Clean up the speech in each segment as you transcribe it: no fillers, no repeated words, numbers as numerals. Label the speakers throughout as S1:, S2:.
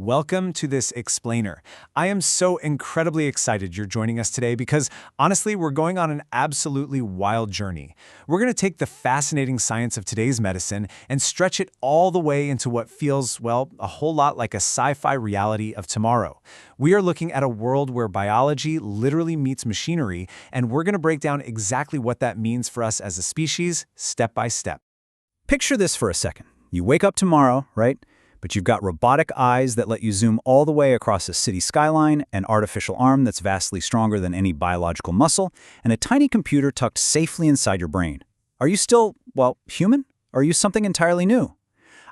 S1: Welcome to this explainer. I am so incredibly excited you're joining us today because, honestly, we're going on an absolutely wild journey. We're going to take the fascinating science of today's medicine and stretch it all the way into what feels, well, a whole lot like a sci-fi reality of tomorrow. We are looking at a world where biology literally meets machinery, and we're going to break down exactly what that means for us as a species, step by step.
S2: Picture this for a second. You wake up tomorrow, right? But you've got robotic eyes that let you zoom all the way across a city skyline, an artificial arm that's vastly stronger than any biological muscle, and a tiny computer tucked safely inside your brain. Are you still, well, human? Or are you something entirely new?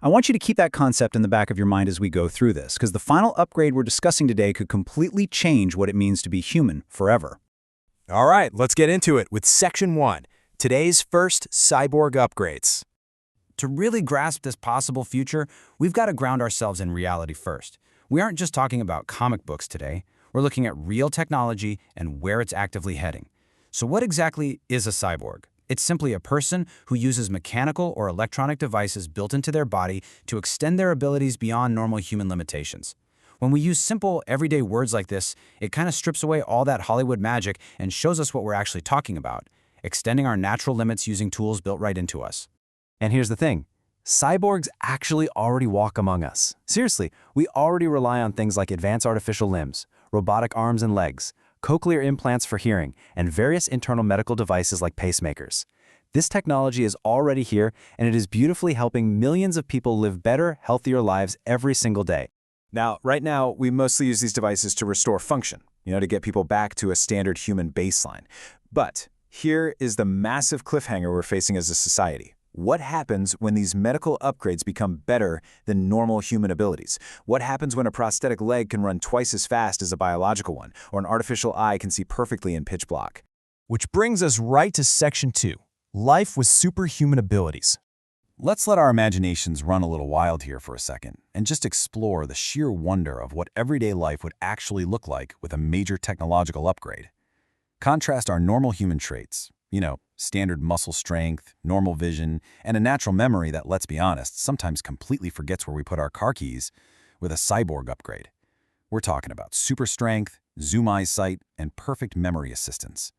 S2: I want you to keep that concept in the back of your mind as we go through this, because the final upgrade we're discussing today could completely change what it means to be human forever.
S3: All right, let's get into it with Section 1, today's first cyborg upgrades.
S4: To really grasp this possible future, we've got to ground ourselves in reality first. We aren't just talking about comic books today. We're looking at real technology and where it's actively heading. So what exactly is a cyborg? It's simply a person who uses mechanical or electronic devices built into their body to extend their abilities beyond normal human limitations. When we use simple, everyday words like this, it kind of strips away all that Hollywood magic and shows us what we're actually talking about, extending our natural limits using tools built right into us.
S1: And here's the thing. Cyborgs actually already walk among us. Seriously, we already rely on things like advanced artificial limbs, robotic arms and legs, cochlear implants for hearing, and various internal medical devices like pacemakers. This technology is already here, and it is beautifully helping millions of people live better, healthier lives every single day.
S3: Now, right now, we mostly use these devices to restore function, to get people back to a standard human baseline. But here is the massive cliffhanger we're facing as a society. What happens when these medical upgrades become better than normal human abilities? What happens when a prosthetic leg can run twice as fast as a biological one, or an artificial eye can see perfectly in pitch black?
S5: Which brings us right to Section 2, life with superhuman abilities.
S6: Let's let our imaginations run a little wild here for a second and just explore the sheer wonder of what everyday life would actually look like with a major technological upgrade. Contrast our normal human traits, standard muscle strength, normal vision, and a natural memory that, let's be honest, sometimes completely forgets where we put our car keys, with a cyborg upgrade. We're talking about super strength, zoom eyesight, and perfect memory assistance.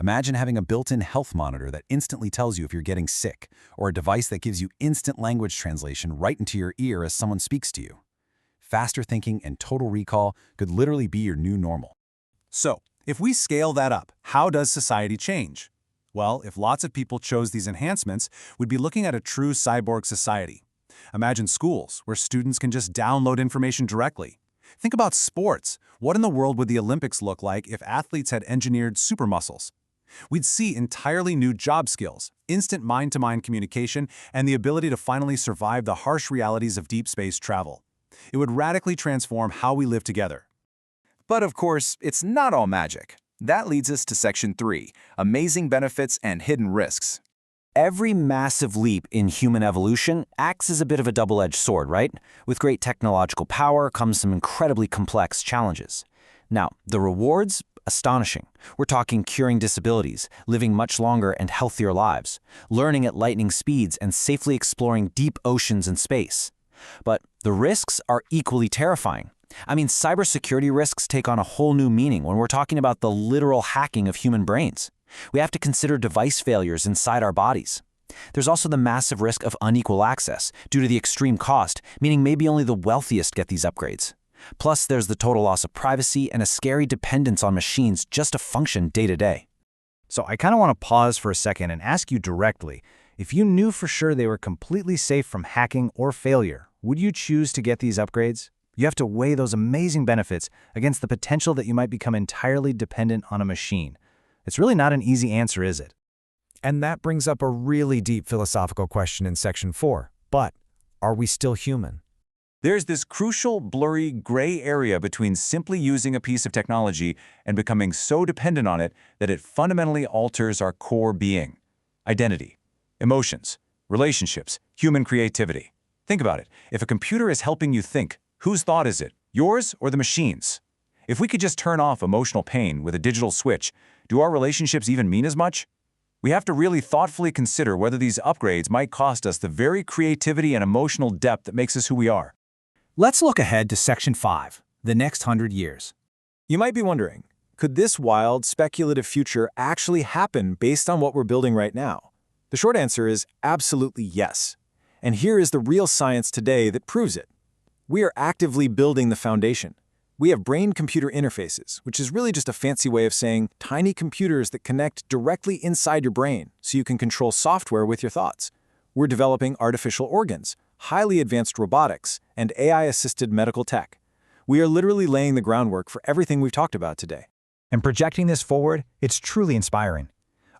S6: Imagine having a built-in health monitor that instantly tells you if you're getting sick, or a device that gives you instant language translation right into your ear as someone speaks to you. Faster thinking and total recall could literally be your new normal.
S5: So, if we scale that up, how does society change? Well, if lots of people chose these enhancements, we'd be looking at a true cyborg society. Imagine schools, where students can just download information directly. Think about sports. What in the world would the Olympics look like if athletes had engineered super muscles? We'd see entirely new job skills, instant mind-to-mind communication, and the ability to finally survive the harsh realities of deep space travel. It would radically transform how we live together.
S3: But of course, it's not all magic. That leads us to Section 3, amazing benefits and hidden risks.
S2: Every massive leap in human evolution acts as a bit of a double-edged sword, right? With great technological power comes some incredibly complex challenges. Now, the rewards? Astonishing. We're talking curing disabilities, living much longer and healthier lives, learning at lightning speeds, and safely exploring deep oceans and space. But the risks are equally terrifying. Cybersecurity risks take on a whole new meaning when we're talking about the literal hacking of human brains. We have to consider device failures inside our bodies. There's also the massive risk of unequal access due to the extreme cost, meaning maybe only the wealthiest get these upgrades. Plus, there's the total loss of privacy and a scary dependence on machines just to function day to day.
S1: So I kind of want to pause for a second and ask you directly, if you knew for sure they were completely safe from hacking or failure, would you choose to get these upgrades? You have to weigh those amazing benefits against the potential that you might become entirely dependent on a machine. It's really not an easy answer, is it?
S5: And that brings up a really deep philosophical question in Section 4. But are we still human?
S3: There's this crucial, blurry, gray area between simply using a piece of technology and becoming so dependent on it that it fundamentally alters our core being. Identity, emotions, relationships, human creativity. Think about it. If a computer is helping you think, whose thought is it, yours or the machine's? If we could just turn off emotional pain with a digital switch, do our relationships even mean as much? We have to really thoughtfully consider whether these upgrades might cost us the very creativity and emotional depth that makes us who we are.
S1: Let's look ahead to Section 5, the next 100 years. You might be wondering, could this wild, speculative future actually happen based on what we're building right now? The short answer is absolutely yes. And here is the real science today that proves it. We are actively building the foundation. We have brain-computer interfaces, which is really just a fancy way of saying tiny computers that connect directly inside your brain so you can control software with your thoughts. We're developing artificial organs, highly advanced robotics, and AI-assisted medical tech. We are literally laying the groundwork for everything we've talked about today.
S7: And projecting this forward, it's truly inspiring.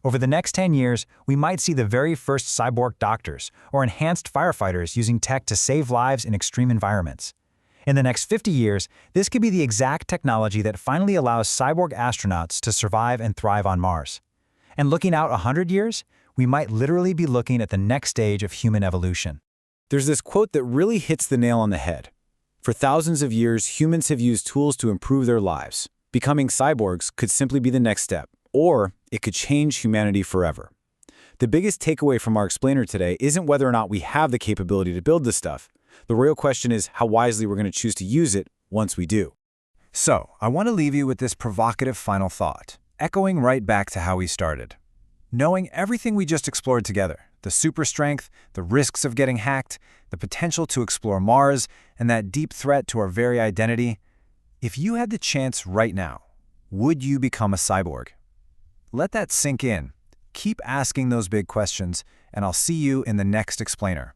S7: Over the next 10 years, we might see the very first cyborg doctors or enhanced firefighters using tech to save lives in extreme environments. In the next 50 years, this could be the exact technology that finally allows cyborg astronauts to survive and thrive on Mars. And looking out 100 years, we might literally be looking at the next stage of human evolution.
S1: There's this quote that really hits the nail on the head. For thousands of years, humans have used tools to improve their lives. Becoming cyborgs could simply be the next step, or it could change humanity forever. The biggest takeaway from our explainer today isn't whether or not we have the capability to build this stuff. The real question is how wisely we're going to choose to use it once we do.
S2: So, I want to leave you with this provocative final thought, echoing right back to how we started. Knowing everything we just explored together, the super strength, the risks of getting hacked, the potential to explore Mars, and that deep threat to our very identity, if you had the chance right now, would you become a cyborg? Let that sink in. Keep asking those big questions, and I'll see you in the next explainer.